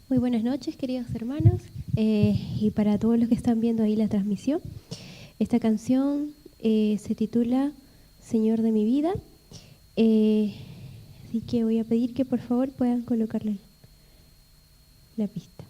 Muy buenas noches, queridos hermanos, y para todos los que están viendo ahí la transmisión. Esta canción se titula Señor de mi vida, así que voy a pedir que por favor puedan colocarle la pista.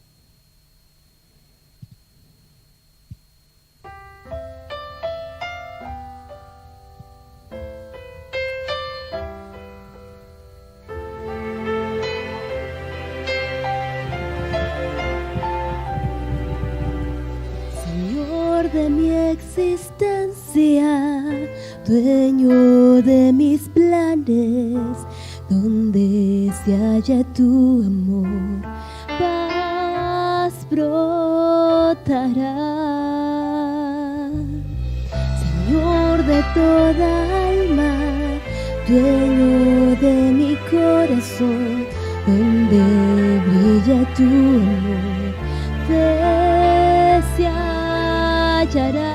Señor de mi existencia, dueño de mis planes, donde se halla tu amor, paz brotará. Señor de toda alma, dueño de mi corazón, donde brilla tu amor, se hallará.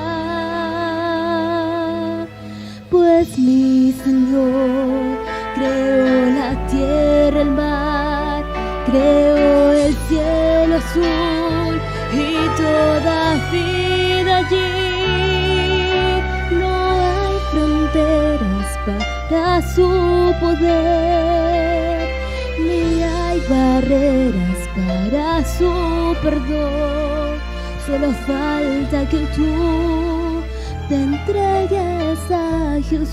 Pues mi Señor creó la tierra, el mar, creó el cielo azul y toda vida allí. No hay fronteras para su poder, ni hay barreras para su perdón. Solo falta que tú te entregues a Jesús.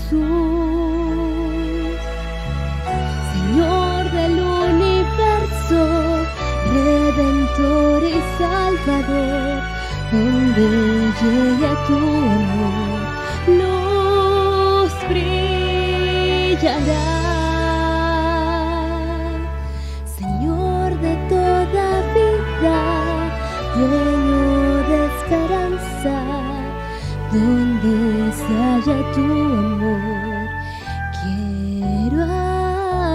Señor del universo, Redentor y Salvador, donde llegue tu amor, luz brillará. Señor de toda vida, dueño de esperanza, donde se halla tu amor, quiero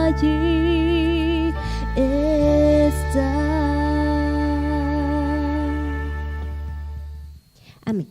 allí estar. Amén.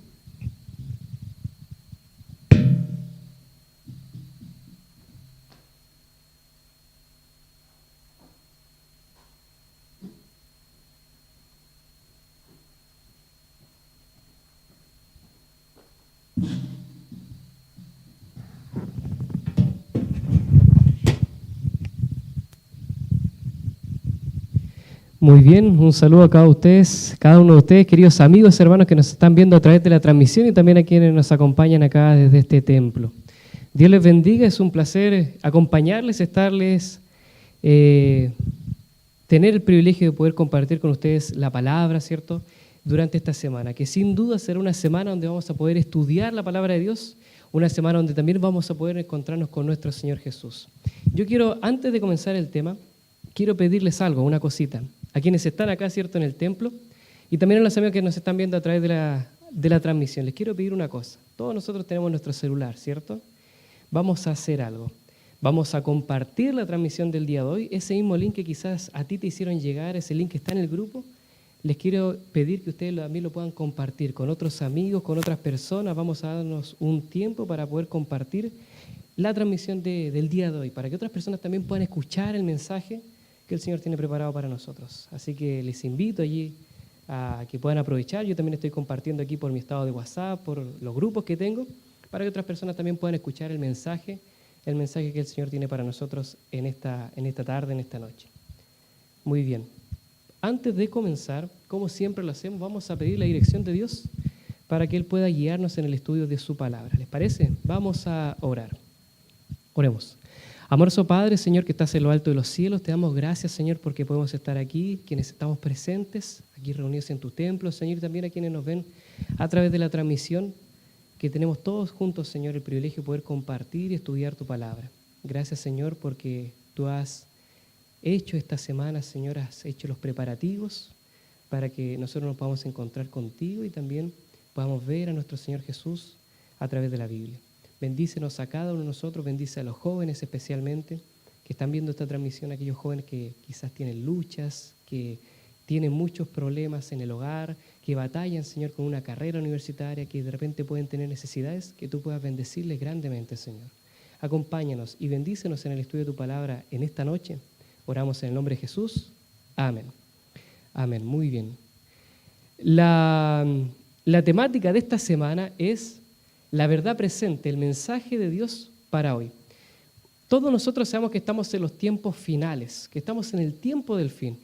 Muy bien, un saludo a cada uno de ustedes, queridos amigos, hermanos que nos están viendo a través de la transmisión y también a quienes nos acompañan acá desde este templo. Dios les bendiga, es un placer acompañarles, tener el privilegio de poder compartir con ustedes la palabra, ¿cierto?, durante esta semana, que sin duda será una semana donde vamos a poder estudiar la palabra de Dios, una semana donde también vamos a poder encontrarnos con nuestro Señor Jesús. Yo quiero, antes de comenzar el tema, quiero pedirles algo, una cosita, a quienes están acá, ¿cierto?, en el templo, y también a los amigos que nos están viendo a través de la transmisión. Les quiero pedir una cosa. Todos nosotros tenemos nuestro celular, ¿cierto? Vamos a hacer algo. Vamos a compartir la transmisión del día de hoy. Ese mismo link que quizás a ti te hicieron llegar, ese link que está en el grupo, les quiero pedir que ustedes también lo puedan compartir con otros amigos, con otras personas. Vamos a darnos un tiempo para poder compartir la transmisión del día de hoy, para que otras personas también puedan escuchar el mensaje que el Señor tiene preparado para nosotros. Así que les invito allí a que puedan aprovechar. Yo también estoy compartiendo aquí por mi estado de WhatsApp, por los grupos que tengo, para que otras personas también puedan escuchar el mensaje que el Señor tiene para nosotros en esta tarde, en esta noche. Muy bien. Antes de comenzar, como siempre lo hacemos, vamos a pedir la dirección de Dios para que Él pueda guiarnos en el estudio de su palabra. ¿Les parece? Vamos a orar. Oremos. Amoroso Padre, Señor, que estás en lo alto de los cielos, te damos gracias, Señor, porque podemos estar aquí, quienes estamos presentes, aquí reunidos en tu templo, Señor, y también a quienes nos ven a través de la transmisión, que tenemos todos juntos, Señor, el privilegio de poder compartir y estudiar tu palabra. Gracias, Señor, porque tú has hecho esta semana, Señor, has hecho los preparativos para que nosotros nos podamos encontrar contigo y también podamos ver a nuestro Señor Jesús a través de la Biblia. Bendícenos a cada uno de nosotros, bendice a los jóvenes especialmente, que están viendo esta transmisión, aquellos jóvenes que quizás tienen luchas, que tienen muchos problemas en el hogar, que batallan, Señor, con una carrera universitaria, que de repente pueden tener necesidades, que tú puedas bendecirles grandemente, Señor. Acompáñanos y bendícenos en el estudio de tu palabra en esta noche. Oramos en el nombre de Jesús. Amén. Amén, muy bien. La temática de esta semana es la verdad presente, el mensaje de Dios para hoy. Todos nosotros sabemos que estamos en los tiempos finales, que estamos en el tiempo del fin.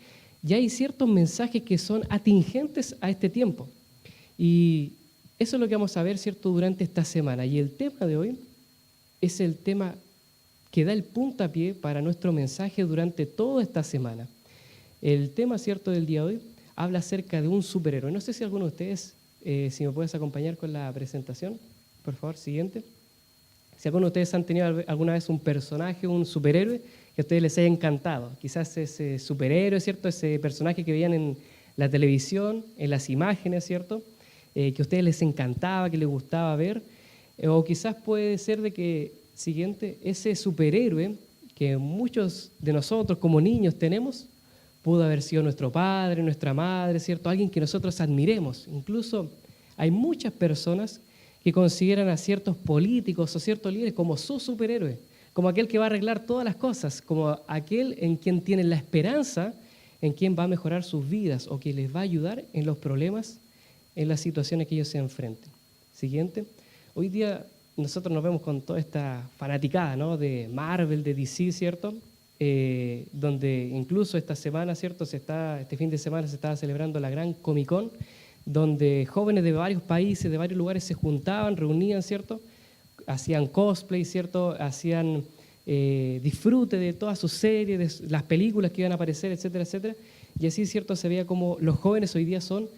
Y hay ciertos mensajes que son atingentes a este tiempo. Y eso es lo que vamos a ver, ¿cierto?, durante esta semana. Y el tema de hoy es el tema que da el puntapié para nuestro mensaje durante toda esta semana. El tema, ¿cierto?, del día de hoy habla acerca de un superhéroe. No sé si alguno de ustedes, si me puedes acompañar con la presentación, por favor, siguiente. Si alguno de ustedes han tenido alguna vez un personaje, un superhéroe, que a ustedes les haya encantado. Quizás ese superhéroe, ¿cierto?, ese personaje que veían en la televisión, en las imágenes, ¿cierto?, que a ustedes les encantaba, que les gustaba ver. O quizás puede ser de que, siguiente, ese superhéroe que muchos de nosotros como niños tenemos, pudo haber sido nuestro padre, nuestra madre, ¿cierto?, alguien que nosotros admiremos. Incluso hay muchas personas que consideran a ciertos políticos o ciertos líderes como su superhéroe, como aquel que va a arreglar todas las cosas, como aquel en quien tienen la esperanza, en quien va a mejorar sus vidas o que les va a ayudar en los problemas, en las situaciones que ellos se enfrenten. Siguiente. Hoy día nosotros nos vemos con toda esta fanaticada, ¿no?, de Marvel, de DC, ¿cierto?, donde incluso esta semana, ¿cierto?, este fin de semana se estaba celebrando la gran Comic Con, donde jóvenes de varios países, de varios lugares se juntaban, reunían, ¿cierto?, hacían cosplay, ¿cierto?, hacían disfrute de todas sus series, de las películas que iban a aparecer, etcétera, etcétera. Y así, ¿cierto?, se veía como los jóvenes hoy día son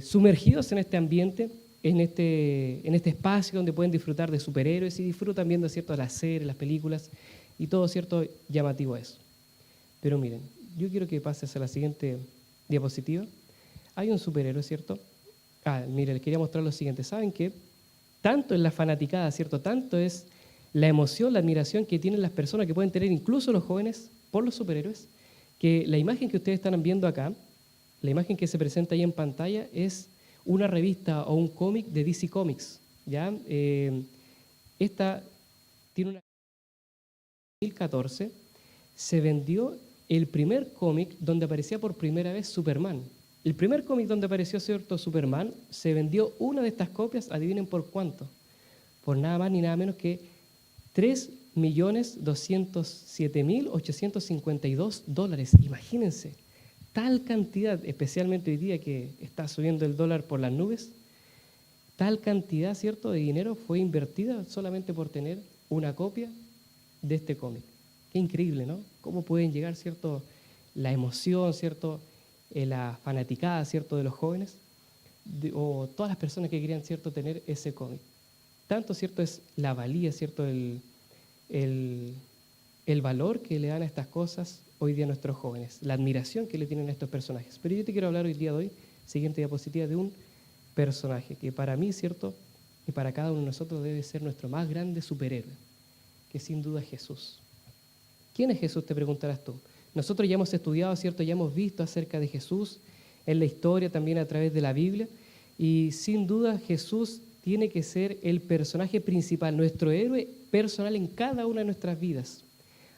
sumergidos en este ambiente, en este espacio donde pueden disfrutar de superhéroes y disfrutan viendo, ¿cierto?, las series, las películas y todo, ¿cierto?, llamativo a eso. Pero miren, yo quiero que pases a la siguiente diapositiva. Hay un superhéroe, ¿cierto? Miren, les quería mostrar lo siguiente. ¿Saben qué? Tanto es la fanaticada, ¿cierto?, tanto es la emoción, la admiración que tienen las personas, que pueden tener incluso los jóvenes por los superhéroes, que la imagen que ustedes están viendo acá, la imagen que se presenta ahí en pantalla, es una revista o un cómic de DC Comics, ¿ya? Esta tiene una... En 2014 se vendió el primer cómic donde aparecía por primera vez Superman. El primer cómic donde apareció, ¿cierto?, Superman, se vendió una de estas copias, adivinen por cuánto, por nada más ni nada menos que $3.207.852. Imagínense, tal cantidad, especialmente hoy día que está subiendo el dólar por las nubes, tal cantidad, ¿cierto?, de dinero fue invertida solamente por tener una copia de este cómic. Qué increíble, ¿no? Cómo pueden llegar, ¿cierto?, la emoción, ¿cierto?, la fanaticada, ¿cierto?, de los jóvenes, o todas las personas que querían, ¿cierto?, tener ese cómic. Tanto, ¿cierto?, es la valía, ¿cierto?, el valor que le dan a estas cosas hoy día a nuestros jóvenes, la admiración que le tienen a estos personajes. Pero yo te quiero hablar hoy día de hoy, siguiente diapositiva, de un personaje que para mí, ¿cierto?, y para cada uno de nosotros debe ser nuestro más grande superhéroe, que sin duda es Jesús. ¿Quién es Jesús?, te preguntarás tú. Nosotros ya hemos estudiado, ¿cierto?, ya hemos visto acerca de Jesús en la historia, también a través de la Biblia, y sin duda Jesús tiene que ser el personaje principal, nuestro héroe personal en cada una de nuestras vidas.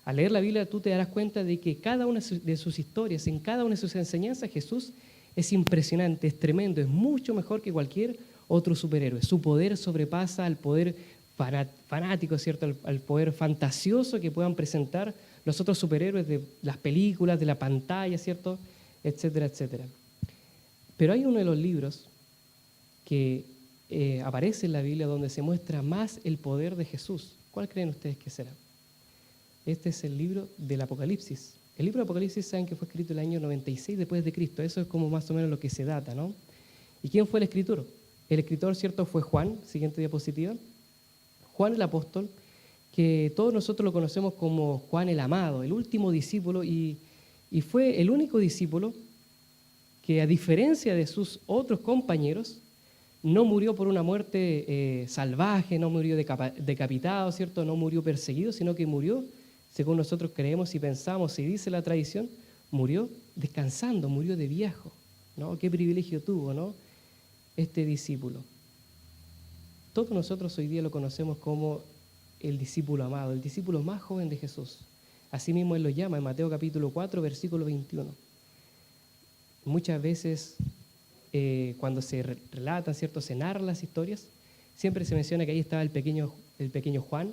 Al leer la Biblia tú te darás cuenta de que cada una de sus historias, en cada una de sus enseñanzas, Jesús es impresionante, es tremendo, es mucho mejor que cualquier otro superhéroe. Su poder sobrepasa al poder fanático, ¿cierto?, al poder fantasioso que puedan presentar los otros superhéroes de las películas, de la pantalla, ¿cierto?, etcétera, etcétera. Pero hay uno de los libros que aparece en la Biblia donde se muestra más el poder de Jesús. ¿Cuál creen ustedes que será? Este es el libro del Apocalipsis. El libro del Apocalipsis, saben que fue escrito el año 96 después de Cristo. Eso es como más o menos lo que se data, ¿no? ¿Y quién fue el escritor? El escritor, ¿cierto?, fue Juan. Siguiente diapositiva. Juan el apóstol, que todos nosotros lo conocemos como Juan el amado, el último discípulo, y fue el único discípulo que, a diferencia de sus otros compañeros, no murió por una muerte salvaje, no murió decapitado, ¿cierto?, no murió perseguido, sino que murió, según nosotros creemos y pensamos y dice la tradición, murió descansando, murió de viejo, ¿no? Qué privilegio tuvo, ¿no?, este discípulo. Todos nosotros hoy día lo conocemos como el discípulo amado, el discípulo más joven de Jesús. Asimismo él lo llama en Mateo capítulo 4, versículo 21. muchas veces cuando se relatan, ¿cierto?, se narran las historias, siempre se menciona que ahí estaba el pequeño Juan.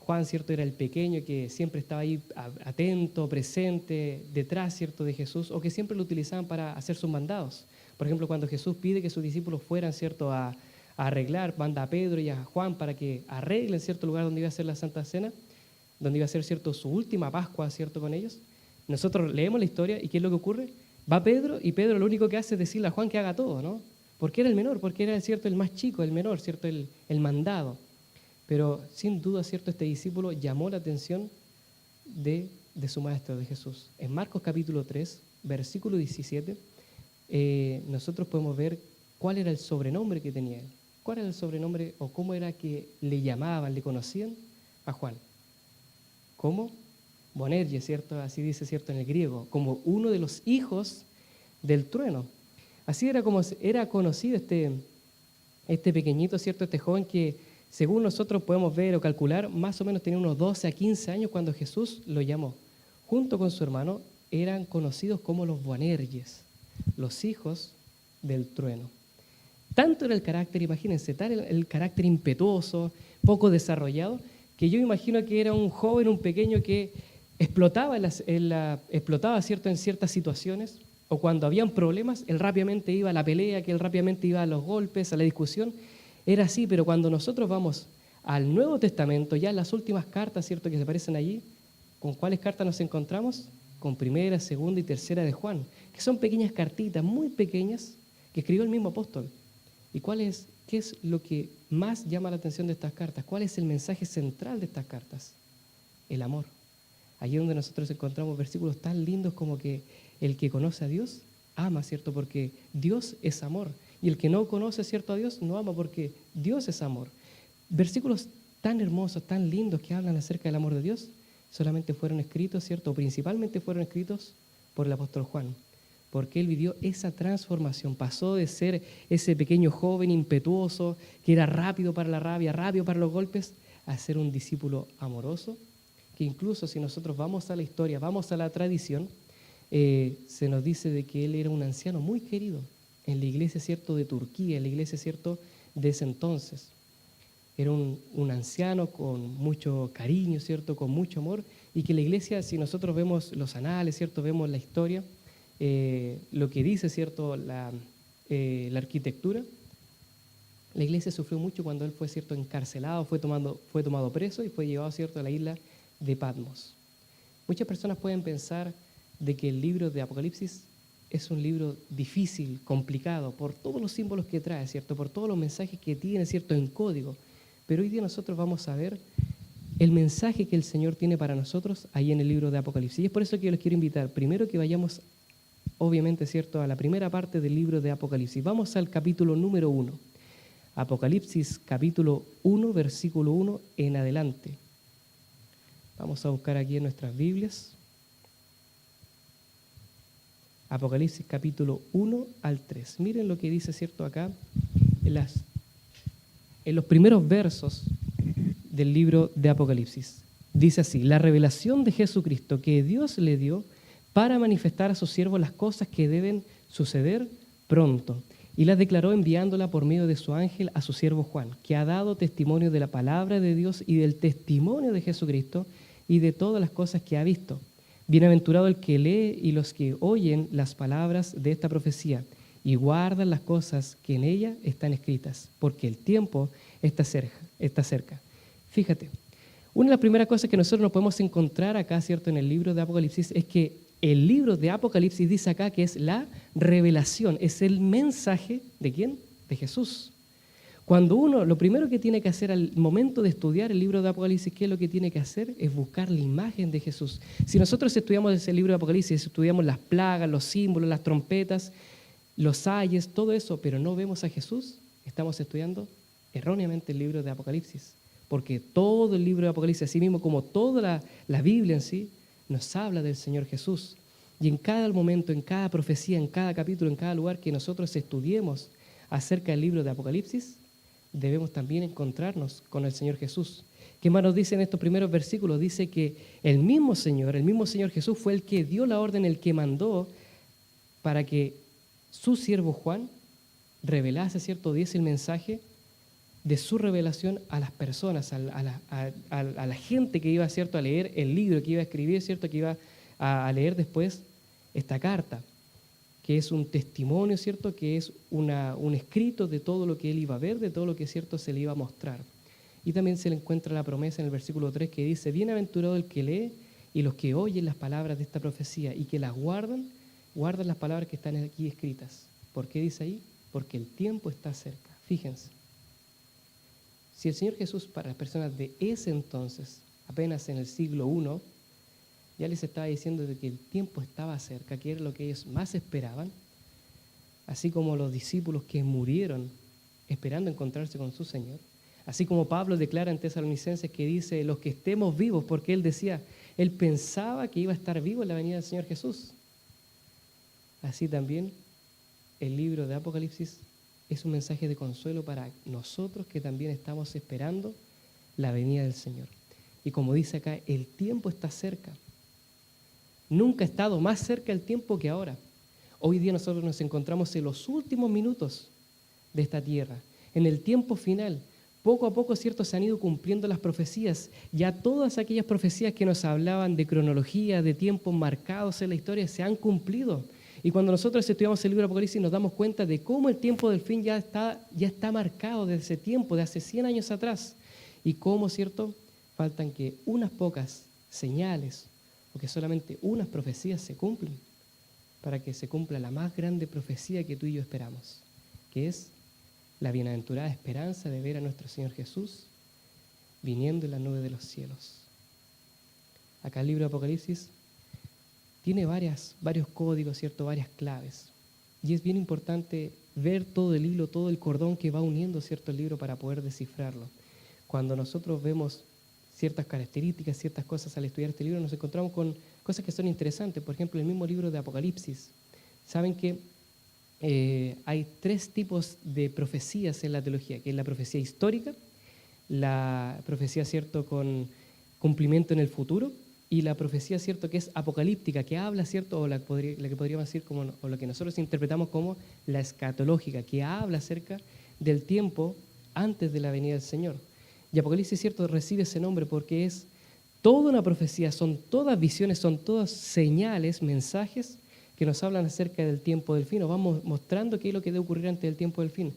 Juan, ¿cierto?, era el pequeño que siempre estaba ahí atento, presente, detrás, ¿cierto?, de Jesús, o que siempre lo utilizaban para hacer sus mandados. Por ejemplo, cuando Jesús pide que sus discípulos fueran, ¿cierto?, a arreglar, manda a Pedro y a Juan para que arreglen cierto lugar donde iba a ser la Santa Cena, donde iba a ser, ¿cierto?, su última Pascua, ¿cierto?, con ellos. Nosotros leemos la historia y ¿qué es lo que ocurre? Va Pedro y Pedro lo único que hace es decirle a Juan que haga todo, ¿no? Porque era el menor, porque era, ¿cierto?, el más chico, el menor, ¿cierto?, el mandado. Pero sin duda, ¿cierto?, este discípulo llamó la atención de su maestro, de Jesús. En Marcos capítulo 3, versículo 17, nosotros podemos ver cuál era el sobrenombre que tenía él. ¿Cuál era el sobrenombre o cómo era que le llamaban, le conocían a Juan? ¿Cómo? Boanerges, ¿cierto? Así dice, ¿cierto?, en el griego, como uno de los hijos del trueno. Así era como era conocido este pequeñito, ¿cierto?, este joven que, según nosotros podemos ver o calcular, más o menos tenía unos 12 a 15 años cuando Jesús lo llamó. Junto con su hermano eran conocidos como los Boanerges, los hijos del trueno. Tanto era el carácter, imagínense, tal el carácter impetuoso, poco desarrollado, que yo imagino que era un joven, un pequeño que explotaba, explotaba, ¿cierto?, en ciertas situaciones, o cuando habían problemas, él rápidamente iba a la pelea, que él rápidamente iba a los golpes, a la discusión. Era así, pero cuando nosotros vamos al Nuevo Testamento, ya en las últimas cartas, ¿cierto?, que se aparecen allí, ¿con cuáles cartas nos encontramos? Con primera, segunda y tercera de Juan, que son pequeñas cartitas, muy pequeñas, que escribió el mismo apóstol. ¿Y qué es lo que más llama la atención de estas cartas? ¿Cuál es el mensaje central de estas cartas? El amor. Allí donde nosotros encontramos versículos tan lindos como que el que conoce a Dios ama, ¿cierto?, porque Dios es amor. Y el que no conoce, ¿cierto?, a Dios no ama porque Dios es amor. Versículos tan hermosos, tan lindos que hablan acerca del amor de Dios, solamente fueron escritos, ¿cierto?, o principalmente fueron escritos por el apóstol Juan, porque él vivió esa transformación, pasó de ser ese pequeño joven impetuoso, que era rápido para la rabia, rápido para los golpes, a ser un discípulo amoroso, que incluso si nosotros vamos a la historia, vamos a la tradición, se nos dice de que él era un anciano muy querido en la iglesia, ¿cierto?, de Turquía, en la iglesia, ¿cierto?, de ese entonces. Era un anciano con mucho cariño, ¿cierto?, con mucho amor, y que la iglesia, si nosotros vemos los anales, ¿cierto?, vemos la historia, lo que dice, ¿cierto?, la arquitectura, la iglesia sufrió mucho cuando él fue, ¿cierto?, encarcelado, fue tomado preso y fue llevado, ¿cierto?, a la isla de Patmos. Muchas personas pueden pensar de que el libro de Apocalipsis es un libro difícil, complicado, por todos los símbolos que trae, ¿cierto?, por todos los mensajes que tiene, ¿cierto?, en código. Pero hoy día nosotros vamos a ver el mensaje que el Señor tiene para nosotros ahí en el libro de Apocalipsis. Y es por eso que yo les quiero invitar, primero que vayamos, obviamente, ¿cierto?, a la primera parte del libro de Apocalipsis. Vamos al capítulo número 1. Apocalipsis capítulo 1, versículo 1 en adelante. Vamos a buscar aquí en nuestras Biblias. Apocalipsis capítulo 1 al 3. Miren lo que dice, ¿cierto?, acá en los primeros versos del libro de Apocalipsis. Dice así: la revelación de Jesucristo que Dios le dio para manifestar a sus siervos las cosas que deben suceder pronto, y las declaró enviándola por medio de su ángel a su siervo Juan, que ha dado testimonio de la palabra de Dios y del testimonio de Jesucristo y de todas las cosas que ha visto. Bienaventurado el que lee y los que oyen las palabras de esta profecía y guardan las cosas que en ella están escritas, porque el tiempo está cerca. Fíjate, una de las primeras cosas que nosotros nos podemos encontrar acá, ¿cierto?, en el libro de Apocalipsis, es que el libro de Apocalipsis dice acá que es la revelación, es el mensaje ¿de quién? De Jesús. Cuando uno, lo primero que tiene que hacer al momento de estudiar el libro de Apocalipsis, ¿qué es lo que tiene que hacer? Es buscar la imagen de Jesús. Si nosotros estudiamos ese libro de Apocalipsis, estudiamos las plagas, los símbolos, las trompetas, los ayes, todo eso, pero no vemos a Jesús, estamos estudiando erróneamente el libro de Apocalipsis. Porque todo el libro de Apocalipsis, así mismo como toda la Biblia en sí, nos habla del Señor Jesús. Y en cada momento, en cada profecía, en cada capítulo, en cada lugar que nosotros estudiemos acerca del libro de Apocalipsis, debemos también encontrarnos con el Señor Jesús. ¿Qué más nos dice en estos primeros versículos? Dice que el mismo Señor Jesús fue el que dio la orden, el que mandó para que su siervo Juan revelase, ¿cierto?, diese el mensaje de su revelación a las personas, a la gente que iba, ¿cierto?, a leer el libro, que iba a escribir, ¿cierto?, que iba a leer después esta carta, que es un testimonio, ¿cierto?, que es un escrito de todo lo que él iba a ver, de todo lo que, ¿cierto?, se le iba a mostrar. Y también se le encuentra la promesa en el versículo 3 que dice: bienaventurado el que lee y los que oyen las palabras de esta profecía y que las guardan las palabras que están aquí escritas. ¿Por qué dice ahí? Porque el tiempo está cerca. Fíjense, si el Señor Jesús para las personas de ese entonces, apenas en el siglo I, ya les estaba diciendo de que el tiempo estaba cerca, que era lo que ellos más esperaban, así como los discípulos que murieron esperando encontrarse con su Señor, así como Pablo declara en Tesalonicenses que dice los que estemos vivos, porque él decía, él pensaba que iba a estar vivo en la venida del Señor Jesús. Así también el libro de Apocalipsis es un mensaje de consuelo para nosotros que también estamos esperando la venida del Señor. Y como dice acá, el tiempo está cerca. Nunca ha estado más cerca el tiempo que ahora. Hoy día nosotros nos encontramos en los últimos minutos de esta tierra, en el tiempo final. Poco a poco, ¿cierto?, se han ido cumpliendo las profecías. Ya todas aquellas profecías que nos hablaban de cronología, de tiempos marcados en la historia, se han cumplido. Y cuando nosotros estudiamos el libro de Apocalipsis nos damos cuenta de cómo el tiempo del fin ya está marcado desde ese tiempo, de hace 100 años atrás. Y cómo, ¿cierto?, faltan que unas pocas señales o que solamente unas profecías se cumplen para que se cumpla la más grande profecía que tú y yo esperamos, que es la bienaventurada esperanza de ver a nuestro Señor Jesús viniendo en la nube de los cielos. Acá el libro de Apocalipsis tiene varios códigos, ¿cierto?, varias claves. Y es bien importante ver todo el hilo, todo el cordón que va uniendo, ¿cierto?, el libro para poder descifrarlo. Cuando nosotros vemos ciertas características, ciertas cosas al estudiar este libro, nos encontramos con cosas que son interesantes. Por ejemplo, el mismo libro de Apocalipsis. Saben que hay 3 tipos de profecías en la teología, que es la profecía histórica, la profecía, ¿cierto?, con cumplimiento en el futuro, y la profecía, ¿cierto?, que es apocalíptica, que habla, ¿cierto?, o la que podríamos decir como, o lo que nosotros interpretamos como la escatológica, que habla acerca del tiempo antes de la venida del Señor. Y Apocalipsis, ¿cierto?, recibe ese nombre porque es toda una profecía, son todas visiones, son todas señales, mensajes que nos hablan acerca del tiempo del fin, nos vamos mostrando qué es lo que debe ocurrir antes del tiempo del fin.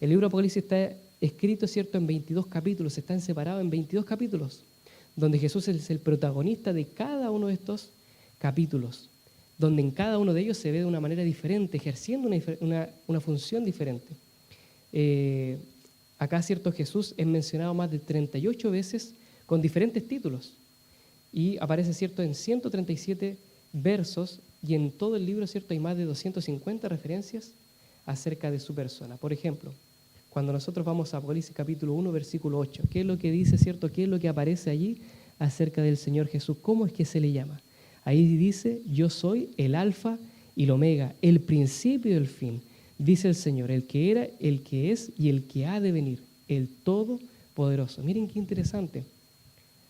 El libro de Apocalipsis está escrito, ¿cierto?, en 22 capítulos, están separados en 22 capítulos, donde Jesús es el protagonista de cada uno de estos capítulos, donde en cada uno de ellos se ve de una manera diferente, ejerciendo una función diferente. Acá, ¿cierto?, Jesús es mencionado más de 38 veces con diferentes títulos y aparece, ¿cierto?, en 137 versos y en todo el libro, ¿cierto?, hay más de 250 referencias acerca de su persona. Por ejemplo, cuando nosotros vamos a Apocalipsis capítulo 1, versículo 8, ¿qué es lo que dice, ¿cierto?, qué es lo que aparece allí acerca del Señor Jesús? ¿Cómo es que se le llama? Ahí dice, yo soy el alfa y el omega, el principio y el fin. Dice el Señor, el que era, el que es y el que ha de venir, el Todopoderoso. Miren qué interesante.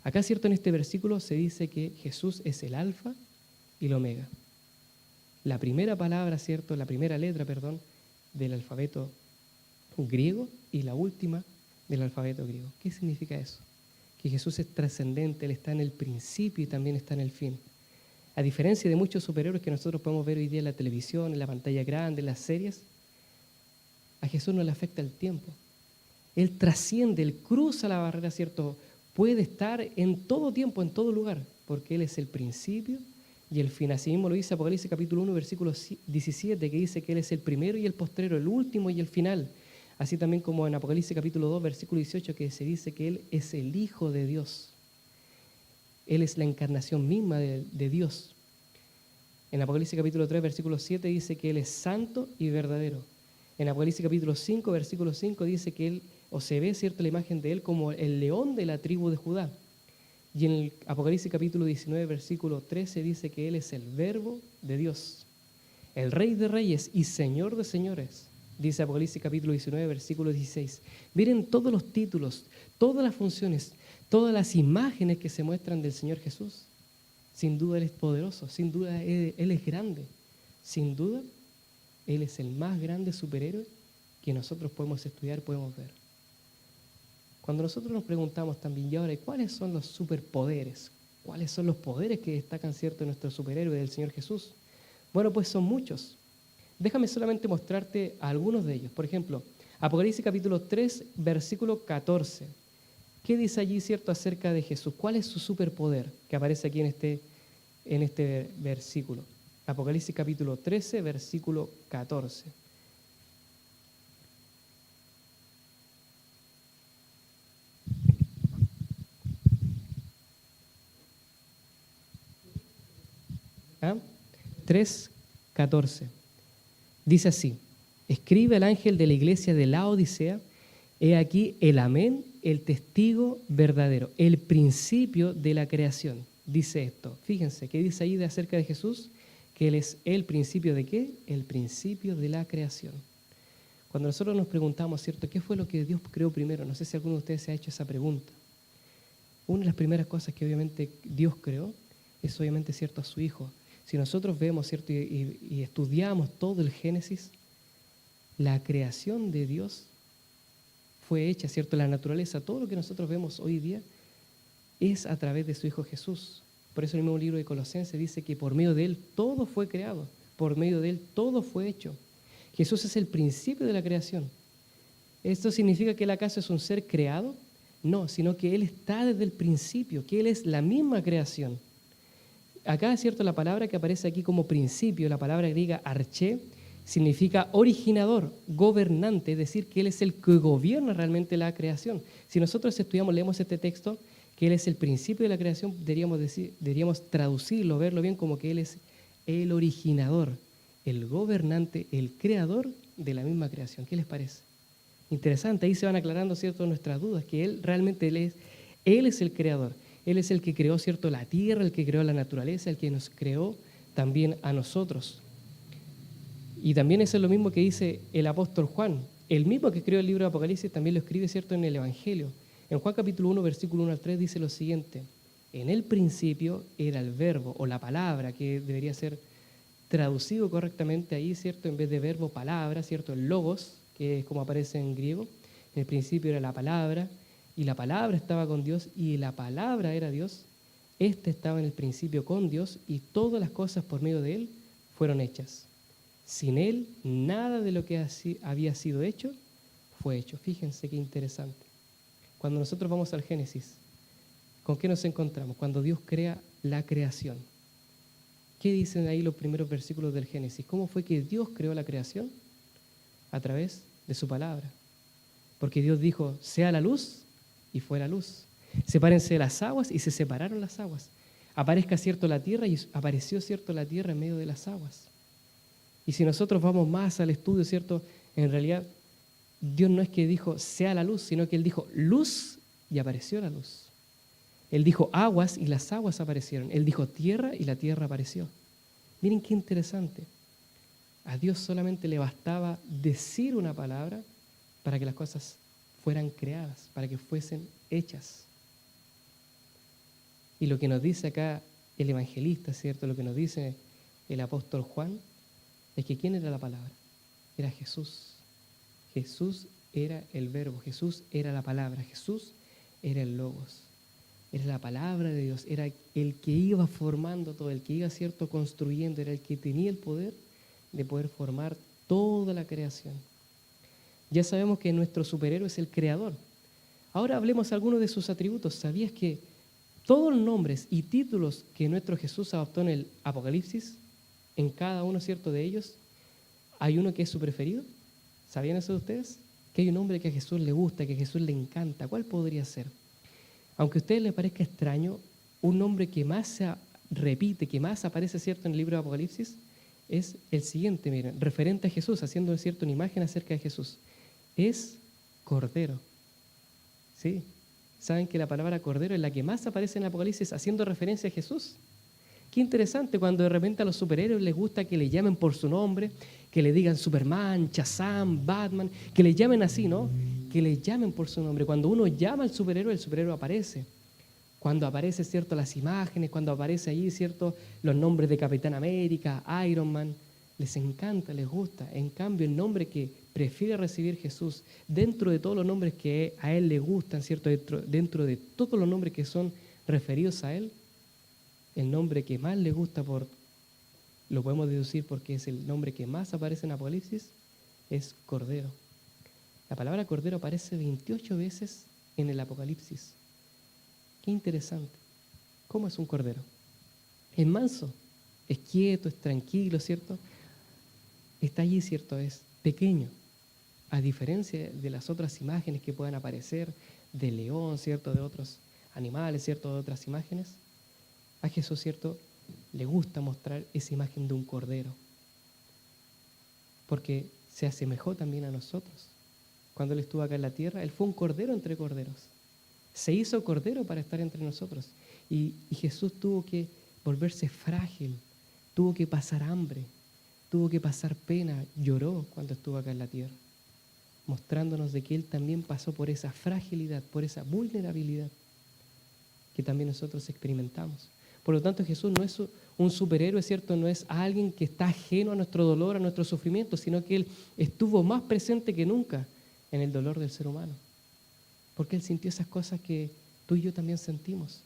Acá, ¿cierto?, en este versículo se dice que Jesús es el alfa y el omega. La primera palabra, ¿cierto?, la primera letra, perdón, del alfabeto griego y la última del alfabeto griego. ¿Qué significa eso? Que Jesús es trascendente, Él está en el principio y también está en el fin. A diferencia de muchos superhéroes que nosotros podemos ver hoy día en la televisión, en la pantalla grande, en las series, a Jesús no le afecta el tiempo. Él trasciende, Él cruza la barrera, ¿cierto? Puede estar en todo tiempo, en todo lugar, porque Él es el principio y el fin. Así mismo lo dice Apocalipsis capítulo 1, versículo 17, que dice que Él es el primero y el postrero, el último y el final. Así también como en Apocalipsis capítulo 2, versículo 18, que se dice que Él es el Hijo de Dios. Él es la encarnación misma de Dios. En Apocalipsis capítulo 3, versículo 7 dice que Él es santo y verdadero. En Apocalipsis capítulo 5, versículo 5 dice que Él, o se ve, ¿cierto?, la imagen de Él como el león de la tribu de Judá. Y en el Apocalipsis capítulo 19, versículo 13 dice que Él es el Verbo de Dios, el Rey de Reyes y Señor de Señores. Dice Apocalipsis capítulo 19, versículo 16. Miren todos los títulos, todas las funciones, todas las imágenes que se muestran del Señor Jesús. Sin duda Él es poderoso, sin duda Él es grande, sin duda Él es el más grande superhéroe que nosotros podemos estudiar, podemos ver. Cuando nosotros nos preguntamos también, y ahora, ¿cuáles son los superpoderes? ¿Cuáles son los poderes que destacan, cierto, de nuestro superhéroe, del Señor Jesús? Bueno, pues son muchos. Déjame solamente mostrarte algunos de ellos. Por ejemplo, Apocalipsis capítulo 3, versículo 14. ¿Qué dice allí, cierto, acerca de Jesús? ¿Cuál es su superpoder que aparece aquí en este versículo? Apocalipsis capítulo 13, versículo 14. ¿Ah? 3:14. Dice así: escribe al ángel de la iglesia de Laodicea, he aquí el amén, el testigo verdadero, el principio de la creación. Dice esto, fíjense, ¿qué dice ahí acerca de Jesús? Que Él es el principio de ¿qué? El principio de la creación. Cuando nosotros nos preguntamos, ¿cierto? ¿Qué fue lo que Dios creó primero? No sé si alguno de ustedes se ha hecho esa pregunta. Una de las primeras cosas que obviamente Dios creó es obviamente, cierto, a su Hijo. Si nosotros vemos, cierto, y estudiamos todo el Génesis, la creación de Dios fue hecha, cierto, la naturaleza, todo lo que nosotros vemos hoy día es a través de su Hijo Jesús. Por eso en el mismo libro de Colosenses dice que por medio de Él todo fue creado, por medio de Él todo fue hecho. Jesús es el principio de la creación. ¿Esto significa que Él acaso es un ser creado? No, sino que Él está desde el principio, que Él es la misma creación. Acá es cierto, la palabra que aparece aquí como principio, la palabra griega arché, significa originador, gobernante, es decir, que Él es el que gobierna realmente la creación. Si nosotros estudiamos, leemos este texto, que Él es el principio de la creación, deberíamos traducirlo, verlo bien como que Él es el originador, el gobernante, el creador de la misma creación. ¿Qué les parece? Interesante, ahí se van aclarando, cierto, nuestras dudas, que Él realmente Él es el creador. Él es el que creó, cierto, la tierra, el que creó la naturaleza, el que nos creó también a nosotros. Y también eso es lo mismo que dice el apóstol Juan. El mismo que creó el libro de Apocalipsis también lo escribe, cierto, en el Evangelio. En Juan capítulo 1, versículo 1 al 3 dice lo siguiente: en el principio era el verbo o la palabra, que debería ser traducido correctamente ahí, cierto, en vez de verbo, palabra, cierto, el logos, que es como aparece en griego. En el principio era la palabra, y la palabra estaba con Dios, y la palabra era Dios. Este estaba en el principio con Dios, y todas las cosas por medio de Él fueron hechas. Sin Él, nada de lo que había sido hecho fue hecho. Fíjense qué interesante. Cuando nosotros vamos al Génesis, ¿con qué nos encontramos? Cuando Dios crea la creación. ¿Qué dicen ahí los primeros versículos del Génesis? ¿Cómo fue que Dios creó la creación? A través de su palabra. Porque Dios dijo, sea la luz, y fue la luz. Sepárense las aguas, y se separaron las aguas. Aparezca, cierto, la tierra, y apareció, cierto, la tierra en medio de las aguas. Y si nosotros vamos más al estudio, cierto, en realidad Dios no es que dijo sea la luz, sino que Él dijo luz y apareció la luz. Él dijo aguas y las aguas aparecieron. Él dijo tierra y la tierra apareció. Miren qué interesante. A Dios solamente le bastaba decir una palabra para que las cosas fueran creadas, para que fuesen hechas. Y lo que nos dice acá el evangelista, ¿cierto? Lo que nos dice el apóstol Juan, es que ¿quién era la palabra? Era Jesús. Jesús era el verbo, Jesús era la palabra, Jesús era el logos. Era la palabra de Dios, era el que iba formando todo, el que iba, cierto, construyendo, era el que tenía el poder de poder formar toda la creación. Ya sabemos que nuestro superhéroe es el creador. Ahora hablemos algunos de sus atributos. ¿Sabías que todos los nombres y títulos que nuestro Jesús adoptó en el Apocalipsis, en cada uno, cierto, de ellos, hay uno que es su preferido? ¿Sabían eso de ustedes? Que hay un nombre que a Jesús le gusta, que a Jesús le encanta. ¿Cuál podría ser? Aunque a ustedes les parezca extraño, un nombre que más se repite, que más aparece, cierto, en el libro de Apocalipsis, es el siguiente, miren, referente a Jesús, haciendo, cierto, una imagen acerca de Jesús. Es Cordero. ¿Sí? ¿Saben que la palabra Cordero es la que más aparece en el Apocalipsis haciendo referencia a Jesús? Qué interesante cuando de repente a los superhéroes les gusta que le llamen por su nombre, que le digan Superman, Shazam, Batman, que le llamen así, ¿no? Que le llamen por su nombre. Cuando uno llama al superhéroe, el superhéroe aparece. Cuando aparece, cierto, las imágenes, cuando aparece ahí, cierto, los nombres de Capitán América, Iron Man, les encanta, les gusta. En cambio, el nombre que prefiere recibir Jesús, dentro de todos los nombres que a Él le gustan, ¿cierto? Dentro de todos los nombres que son referidos a Él, el nombre que más le gusta, lo podemos deducir porque es el nombre que más aparece en Apocalipsis, es Cordero. La palabra Cordero aparece 28 veces en el Apocalipsis. Qué interesante. ¿Cómo es un cordero? Es manso, es quieto, es tranquilo, ¿cierto? Está allí, ¿cierto? Es pequeño. A diferencia de las otras imágenes que puedan aparecer, de león, ¿cierto? De otros animales, ¿cierto? De otras imágenes. A Jesús, ¿cierto? Le gusta mostrar esa imagen de un cordero. Porque se asemejó también a nosotros. Cuando Él estuvo acá en la tierra, Él fue un cordero entre corderos. Se hizo cordero para estar entre nosotros. Y Jesús tuvo que volverse frágil, tuvo que pasar hambre, tuvo que pasar pena, lloró cuando estuvo acá en la tierra, mostrándonos de que Él también pasó por esa fragilidad, por esa vulnerabilidad que también nosotros experimentamos. Por lo tanto, Jesús no es un superhéroe, ¿cierto? No es alguien que está ajeno a nuestro dolor, a nuestro sufrimiento, sino que Él estuvo más presente que nunca en el dolor del ser humano. Porque Él sintió esas cosas que tú y yo también sentimos.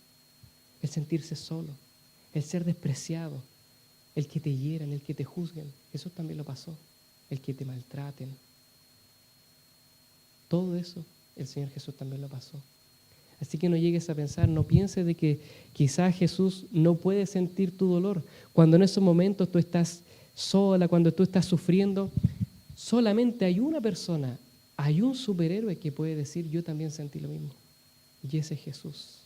El sentirse solo, el ser despreciado, el que te hieran, el que te juzguen. Jesús también lo pasó. El que te maltraten. Todo eso el Señor Jesús también lo pasó. Así que no llegues a pensar, no pienses de que quizás Jesús no puede sentir tu dolor. Cuando en esos momentos tú estás sola, cuando tú estás sufriendo, solamente hay una persona, hay un superhéroe que puede decir, yo también sentí lo mismo. Y ese es Jesús.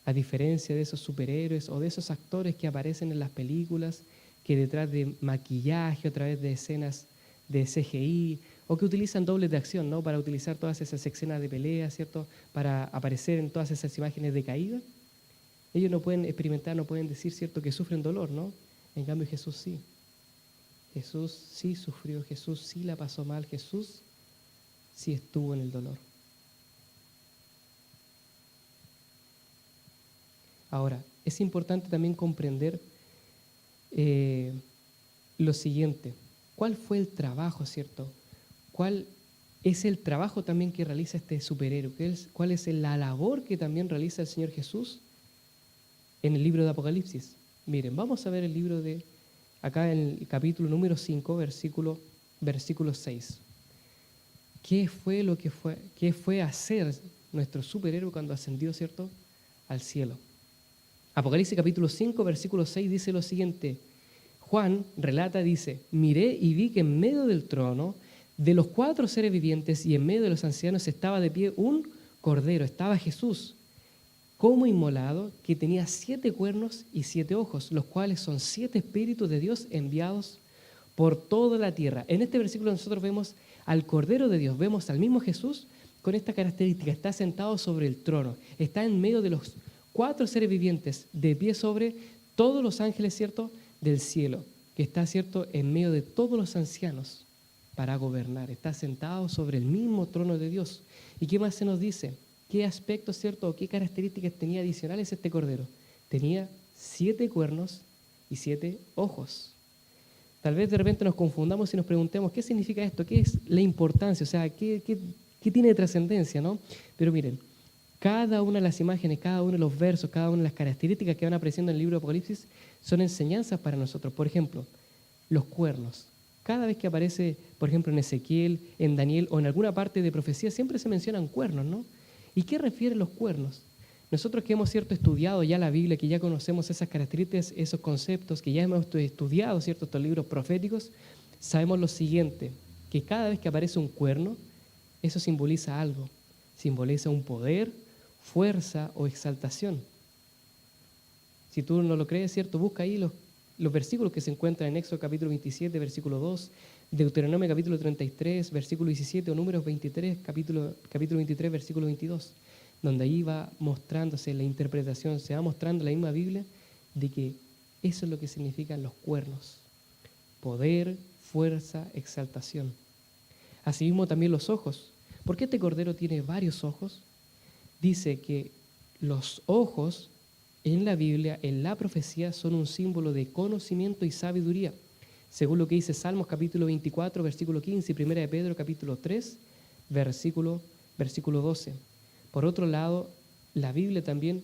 A diferencia de esos superhéroes o de esos actores que aparecen en las películas, que detrás de maquillaje, a través de escenas de CGI, o que utilizan dobles de acción, ¿no? Para utilizar todas esas escenas de pelea, ¿cierto? Para aparecer en todas esas imágenes de caída. Ellos no pueden experimentar, no pueden decir, ¿cierto?, que sufren dolor, ¿no? En cambio Jesús sí. Jesús sí sufrió, Jesús sí la pasó mal, Jesús sí estuvo en el dolor. Ahora, es importante también comprender lo siguiente. ¿Cuál fue el trabajo, cierto? ¿Cuál es el trabajo también que realiza este superhéroe? ¿Cuál es la labor que también realiza el Señor Jesús en el libro de Apocalipsis? Miren, vamos a ver el libro de, acá en el capítulo número 5, versículo 6. ¿Qué fue hacer nuestro superhéroe cuando ascendió, cierto, al cielo? Apocalipsis capítulo 5, versículo 6 dice lo siguiente. Juan relata, dice, miré y vi que en medio del trono, de los 4 seres vivientes y en medio de los ancianos estaba de pie un cordero, estaba Jesús, como inmolado, que tenía 7 cuernos y 7 ojos, los cuales son 7 espíritus de Dios enviados por toda la tierra. En este versículo nosotros vemos al Cordero de Dios, vemos al mismo Jesús con esta característica, está sentado sobre el trono, está en medio de los 4 seres vivientes, de pie sobre todos los ángeles, ¿cierto?, del cielo, que está, ¿cierto?, en medio de todos los ancianos para gobernar. Está sentado sobre el mismo trono de Dios. ¿Y qué más se nos dice? ¿Qué aspectos, cierto, o qué características tenía adicionales este cordero? Tenía 7 cuernos y 7 ojos. Tal vez de repente nos confundamos y nos preguntemos, ¿qué significa esto? ¿Qué es la importancia? O sea, ¿qué tiene de trascendencia, no? Pero miren, cada una de las imágenes, cada uno de los versos, cada una de las características que van apareciendo en el libro de Apocalipsis son enseñanzas para nosotros. Por ejemplo, los cuernos. Cada vez que aparece, por ejemplo, en Ezequiel, en Daniel o en alguna parte de profecía, siempre se mencionan cuernos, ¿no? ¿Y qué refieren los cuernos? Nosotros que hemos, cierto, estudiado ya la Biblia, que ya conocemos esas características, esos conceptos, que ya hemos estudiado, cierto, estos libros proféticos, sabemos lo siguiente, que cada vez que aparece un cuerno, eso simboliza algo. Simboliza un poder, fuerza o exaltación. Si tú no lo crees, ¿cierto? Busca ahí los versículos que se encuentran en Éxodo capítulo 27, versículo 2, Deuteronomio capítulo 33, versículo 17, o Números 23, capítulo 23, versículo 22, donde ahí va mostrándose la interpretación, se va mostrando la misma Biblia de que eso es lo que significan los cuernos. Poder, fuerza, exaltación. Asimismo también los ojos. ¿Por qué este cordero tiene varios ojos? Dice que los ojos en la Biblia, en la profecía, son un símbolo de conocimiento y sabiduría, según lo que dice Salmos capítulo 24, versículo 15, y 1 de Pedro capítulo 3, versículo 12. Por otro lado, la Biblia también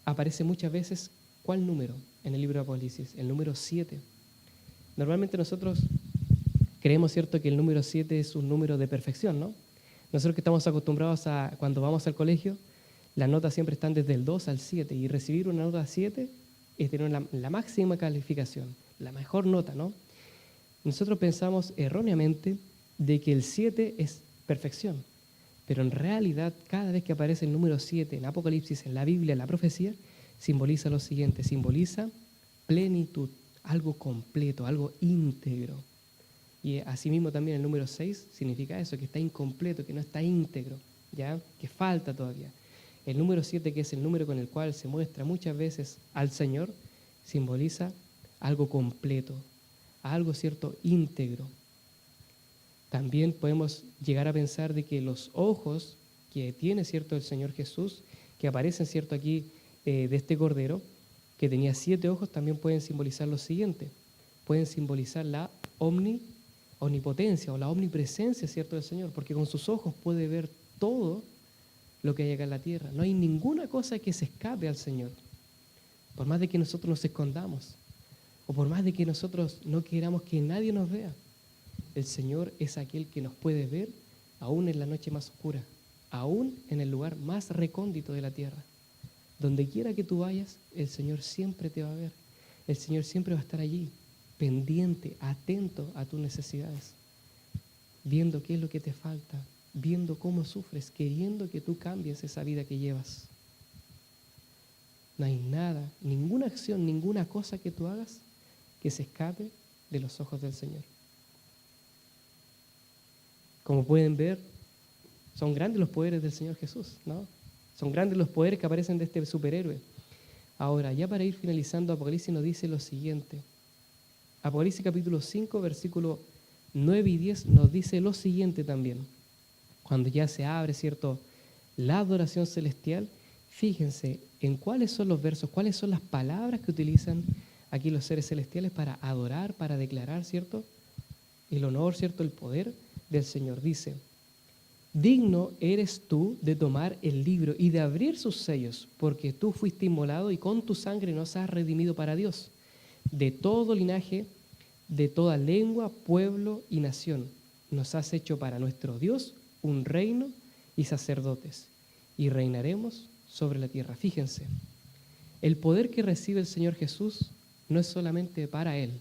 aparece muchas veces, ¿cuál número? En el libro de Apocalipsis, el número 7. Normalmente nosotros creemos, ¿cierto?, que el número 7 es un número de perfección, ¿no? Nosotros que estamos acostumbrados a, cuando vamos al colegio, las notas siempre están desde el 2 al 7, y recibir una nota 7 es tener la máxima calificación, la mejor nota, ¿no? Nosotros pensamos erróneamente de que el 7 es perfección, pero en realidad cada vez que aparece el número 7 en Apocalipsis, en la Biblia, en la profecía, simboliza lo siguiente, simboliza plenitud, algo completo, algo íntegro. Y asimismo también el número 6 significa eso, que está incompleto, que no está íntegro, ¿ya? Que falta todavía. El número 7, que es el número con el cual se muestra muchas veces al Señor, simboliza algo completo, algo, ¿cierto?, íntegro. También podemos llegar a pensar de que los ojos que tiene, ¿cierto?, el Señor Jesús, que aparecen, ¿cierto?, aquí de este Cordero, que tenía 7 ojos, también pueden simbolizar lo siguiente. Pueden simbolizar la omnipotencia o la omnipresencia, ¿cierto?, del Señor, porque con sus ojos puede ver todo lo que hay acá en la tierra. No hay ninguna cosa que se escape al Señor. Por más de que nosotros nos escondamos, o por más de que nosotros no queramos que nadie nos vea, el Señor es aquel que nos puede ver aún en la noche más oscura, aún en el lugar más recóndito de la tierra. Donde quiera que tú vayas, el Señor siempre te va a ver. El Señor siempre va a estar allí, pendiente, atento a tus necesidades, viendo qué es lo que te falta, viendo cómo sufres, queriendo que tú cambies esa vida que llevas. No hay nada, ninguna acción, ninguna cosa que tú hagas que se escape de los ojos del Señor. Como pueden ver, son grandes los poderes del Señor Jesús, ¿no? Son grandes los poderes que aparecen de este superhéroe. Ahora, ya para ir finalizando, Apocalipsis nos dice lo siguiente. Apocalipsis capítulo 5, versículo 9 y 10 nos dice lo siguiente también. Cuando ya se abre, ¿cierto?, la adoración celestial, fíjense en cuáles son los versos, cuáles son las palabras que utilizan aquí los seres celestiales para adorar, para declarar, ¿cierto?, el honor, ¿cierto?, el poder del Señor. Dice, digno eres tú de tomar el libro y de abrir sus sellos, porque tú fuiste inmolado y con tu sangre nos has redimido para Dios, de todo linaje, de toda lengua, pueblo y nación. Nos has hecho para nuestro Dios un reino y sacerdotes, y reinaremos sobre la tierra. Fíjense, el poder que recibe el Señor Jesús no es solamente para Él.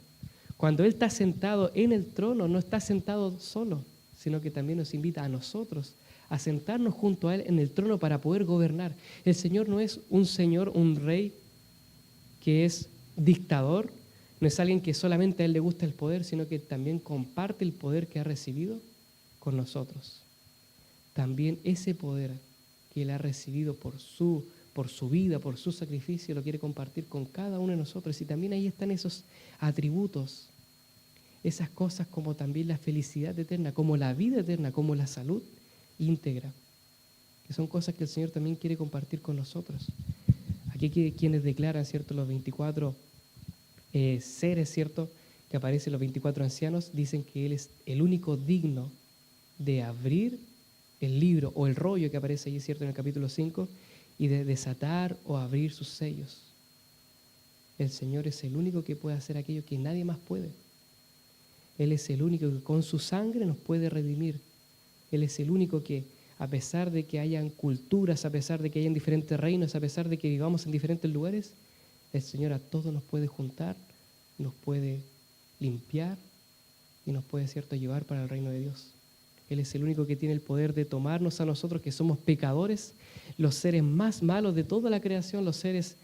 Cuando Él está sentado en el trono, no está sentado solo, sino que también nos invita a nosotros a sentarnos junto a Él en el trono para poder gobernar. El Señor no es un señor, un rey que es dictador, no es alguien que solamente a Él le gusta el poder, sino que también comparte el poder que ha recibido con nosotros. También ese poder que Él ha recibido por su vida, por su sacrificio, lo quiere compartir con cada uno de nosotros. Y también ahí están esos atributos, esas cosas como también la felicidad eterna, como la vida eterna, como la salud íntegra, que son cosas que el Señor también quiere compartir con nosotros. Aquí quienes declaran, ¿cierto?, los 24 seres, ¿cierto?, que aparecen los 24 ancianos, dicen que Él es el único digno de abrir el libro o el rollo que aparece allí, ¿cierto?, en el capítulo 5, y de desatar o abrir sus sellos. El Señor es el único que puede hacer aquello que nadie más puede. Él es el único que con su sangre nos puede redimir. Él es el único que, a pesar de que hayan culturas, a pesar de que hayan diferentes reinos, a pesar de que vivamos en diferentes lugares, el Señor a todos nos puede juntar, nos puede limpiar y nos puede, ¿cierto?, llevar para el reino de Dios. Él es el único que tiene el poder de tomarnos a nosotros, que somos pecadores, los seres más malos de toda la creación, los seres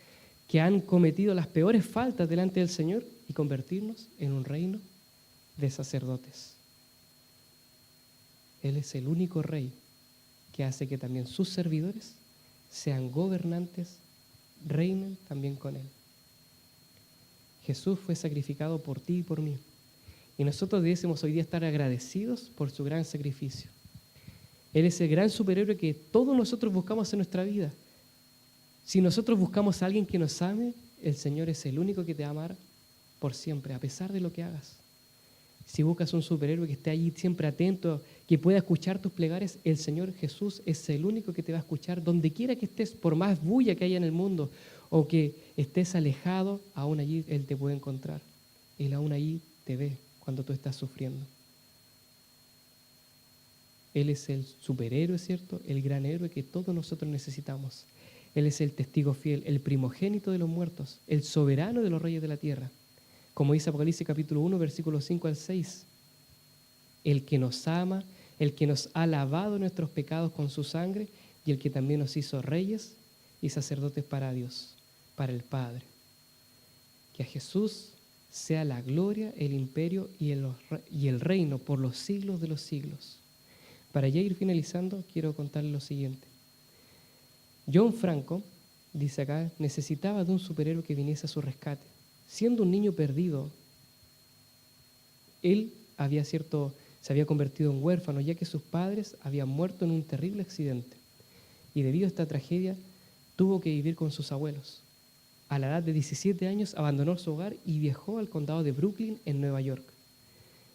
que han cometido las peores faltas delante del Señor, y convertirnos en un reino de sacerdotes. Él es el único rey que hace que también sus servidores sean gobernantes, reinen también con Él. Jesús fue sacrificado por ti y por mí. Y nosotros debiésemos hoy día estar agradecidos por su gran sacrificio. Él es el gran superhéroe que todos nosotros buscamos en nuestra vida. Si nosotros buscamos a alguien que nos ame, el Señor es el único que te va a amar por siempre, a pesar de lo que hagas. Si buscas un superhéroe que esté allí siempre atento, que pueda escuchar tus plegarias, el Señor Jesús es el único que te va a escuchar donde quiera que estés, por más bulla que haya en el mundo o que estés alejado, aún allí Él te puede encontrar. Él aún allí te ve cuando tú estás sufriendo. Él es el superhéroe, ¿cierto? El gran héroe que todos nosotros necesitamos. Él es el testigo fiel, el primogénito de los muertos, el soberano de los reyes de la tierra. Como dice Apocalipsis capítulo 1, versículos 5 al 6. El que nos ama, el que nos ha lavado nuestros pecados con su sangre y el que también nos hizo reyes y sacerdotes para Dios, para el Padre. Que a Jesús sea la gloria, el imperio y el reino por los siglos de los siglos. Para ya ir finalizando, quiero contarles lo siguiente. John Franco, dice acá, necesitaba de un superhéroe que viniese a su rescate. Siendo un niño perdido, él se había convertido en huérfano, ya que sus padres habían muerto en un terrible accidente. Y debido a esta tragedia, tuvo que vivir con sus abuelos. A la edad de 17 años, abandonó su hogar y viajó al condado de Brooklyn, en Nueva York.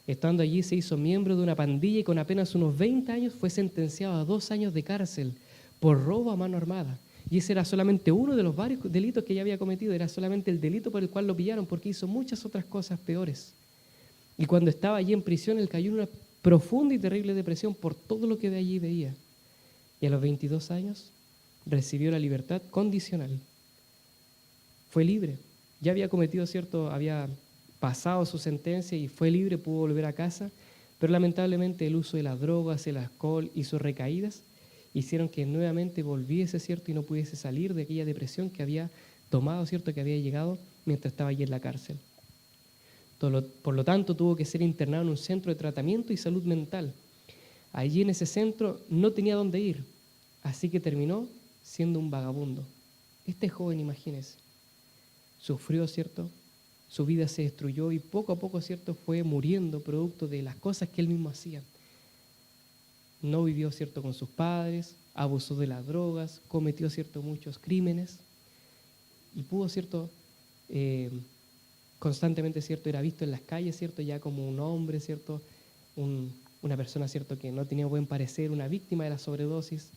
Estando allí, se hizo miembro de una pandilla y con apenas unos 20 años fue sentenciado a 2 años de cárcel por robo a mano armada. Y ese era solamente uno de los varios delitos que ya había cometido, era solamente el delito por el cual lo pillaron, porque hizo muchas otras cosas peores. Y cuando estaba allí en prisión, él cayó en una profunda y terrible depresión por todo lo que de allí veía. Y a los 22 años recibió la libertad condicional. Fue libre. Ya había cometido había pasado su sentencia y fue libre, pudo volver a casa, pero lamentablemente el uso de las drogas, el alcohol y sus recaídas hicieron que nuevamente volviese, ¿cierto? Y no pudiese salir de aquella depresión que había tomado, ¿cierto? Que había llegado mientras estaba allí en la cárcel. Por lo tanto, tuvo que ser internado en un centro de tratamiento y salud mental. Allí en ese centro no tenía dónde ir, así que terminó siendo un vagabundo. Este joven, imagínese, sufrió, ¿cierto? Su vida se destruyó y poco a poco, ¿cierto? Fue muriendo producto de las cosas que él mismo hacía. No vivió, ¿cierto?, con sus padres, abusó de las drogas, cometió, ¿cierto?, muchos crímenes y pudo, ¿cierto?, constantemente, ¿cierto?, era visto en las calles, ¿cierto?, ya como un hombre, ¿cierto?, una persona, ¿cierto?, que no tenía buen parecer, una víctima de la sobredosis,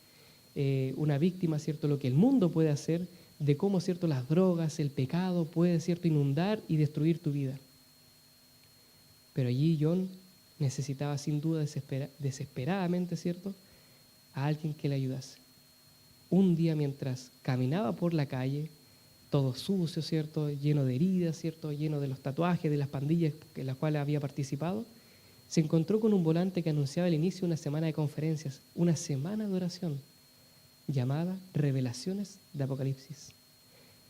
una víctima, ¿cierto?, lo que el mundo puede hacer, de cómo, ¿cierto?, las drogas, el pecado puede, ¿cierto?, inundar y destruir tu vida. Pero allí John necesitaba sin duda desesperadamente, ¿cierto?, a alguien que le ayudase. Un día mientras caminaba por la calle, todo sucio, ¿cierto?, lleno de heridas, ¿cierto?, lleno de los tatuajes de las pandillas en las cuales había participado, se encontró con un volante que anunciaba el inicio de una semana de conferencias, una semana de oración, llamada Revelaciones de Apocalipsis.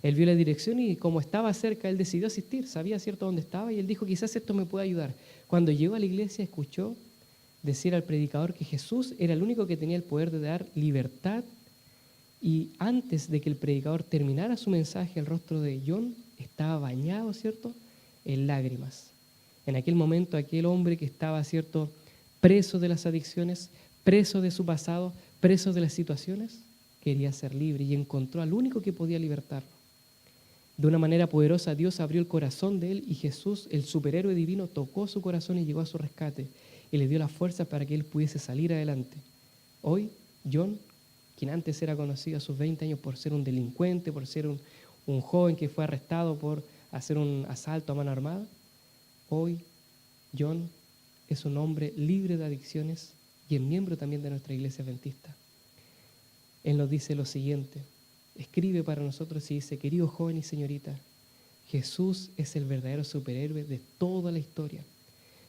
Él vio la dirección y como estaba cerca, él decidió asistir, sabía, ¿cierto?, dónde estaba y él dijo, quizás esto me pueda ayudar. Cuando llegó a la iglesia, escuchó decir al predicador que Jesús era el único que tenía el poder de dar libertad, y antes de que el predicador terminara su mensaje, el rostro de John estaba bañado, ¿cierto?, en lágrimas. En aquel momento, aquel hombre que estaba, ¿cierto?, preso de las adicciones, preso de su pasado, preso de las situaciones, quería ser libre y encontró al único que podía libertarlo. De una manera poderosa, Dios abrió el corazón de él y Jesús, el superhéroe divino, tocó su corazón y llegó a su rescate y le dio la fuerza para que él pudiese salir adelante. Hoy, John, quien antes era conocido a sus 20 años por ser un delincuente, por ser un joven que fue arrestado por hacer un asalto a mano armada, hoy John es un hombre libre de adicciones y es miembro también de nuestra iglesia adventista. Él nos dice lo siguiente, escribe para nosotros y dice, querido joven y señorita, Jesús es el verdadero superhéroe de toda la historia.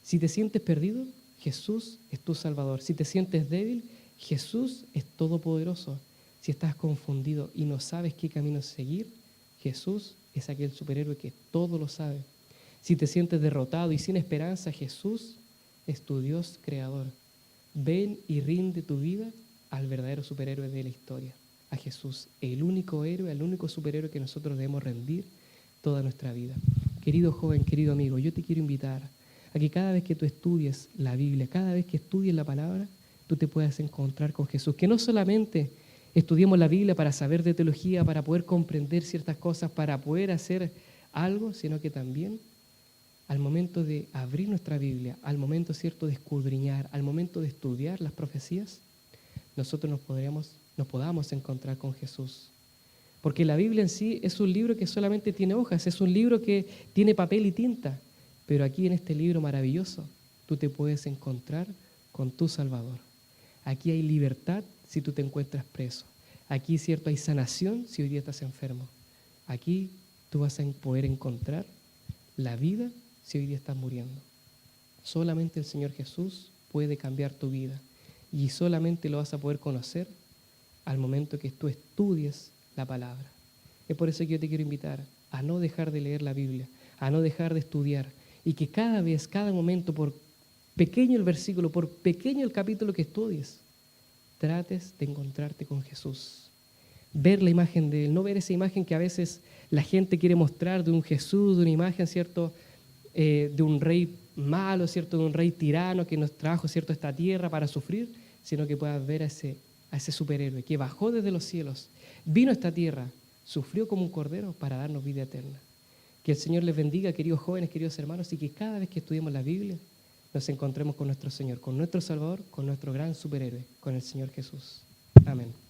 Si te sientes perdido, Jesús es tu Salvador. Si te sientes débil, Jesús es todopoderoso. Si estás confundido y no sabes qué camino seguir, Jesús es aquel superhéroe que todo lo sabe. Si te sientes derrotado y sin esperanza, Jesús es tu Dios creador. Ven y rinde tu vida al verdadero superhéroe de la historia, a Jesús, el único héroe, el único superhéroe que nosotros debemos rendir toda nuestra vida. Querido joven, querido amigo, yo te quiero invitar a que cada vez que tú estudies la Biblia, cada vez que estudies la palabra, tú te puedas encontrar con Jesús, que no solamente estudiemos la Biblia para saber de teología, para poder comprender ciertas cosas, para poder hacer algo, sino que también al momento de abrir nuestra Biblia, al momento, ¿cierto?, de escudriñar, al momento de estudiar las profecías, nosotros nos podamos encontrar con Jesús. Porque la Biblia en sí es un libro que solamente tiene hojas, es un libro que tiene papel y tinta, pero aquí en este libro maravilloso tú te puedes encontrar con tu Salvador. Aquí hay libertad si tú te encuentras preso. Aquí, ¿cierto?, hay sanación si hoy día estás enfermo. Aquí tú vas a poder encontrar la vida si hoy día estás muriendo. Solamente el Señor Jesús puede cambiar tu vida y solamente lo vas a poder conocer al momento que tú estudies la palabra. Es por eso que yo te quiero invitar a no dejar de leer la Biblia, a no dejar de estudiar y que cada vez, cada momento, por pequeño el versículo, por pequeño el capítulo que estudies, trates de encontrarte con Jesús. Ver la imagen de Él, no ver esa imagen que a veces la gente quiere mostrar de un Jesús, de una imagen, ¿cierto?, de un rey malo, ¿cierto?, de un rey tirano que nos trajo, ¿cierto?, a esta tierra para sufrir, sino que puedas ver a ese superhéroe que bajó desde los cielos, vino a esta tierra, sufrió como un cordero para darnos vida eterna. Que el Señor les bendiga, queridos jóvenes, queridos hermanos, y que cada vez que estudiemos la Biblia nos encontremos con nuestro Señor, con nuestro Salvador, con nuestro gran superhéroe, con el Señor Jesús. Amén.